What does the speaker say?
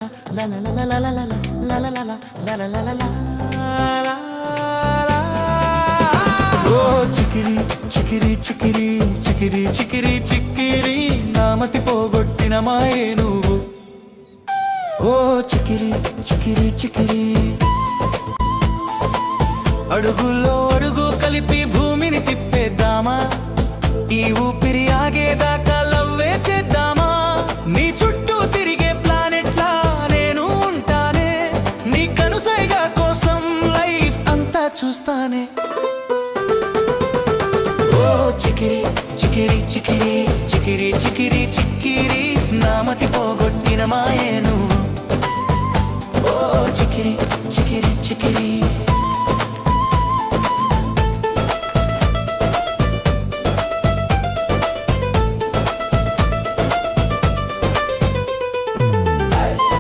la la la la la la la la la la la la la la. Oh chikiri chikiri chikiri chikiri chikiri chikiri namati pogottina maaye nuvu. Oh chikiri chikiri chikiri అడుగుల్లో అడుగు కలిపి భూమిని తిప్పేద్దామా, ఈ ఊపిరి ఆగేదాకా లవ్వే చేద్దామా. నీ చుట్టూ తిరిగే ప్లానెట్ లా నేను ఉంటానే, నీ కనుసైగా కోసం లైఫ్ అంతా చూస్తానే. ఓ చికిరి చికిరి చికిరి చికిరి చికిరి చికిరి నామతి పోగొట్టిన మాయే నువ్వు.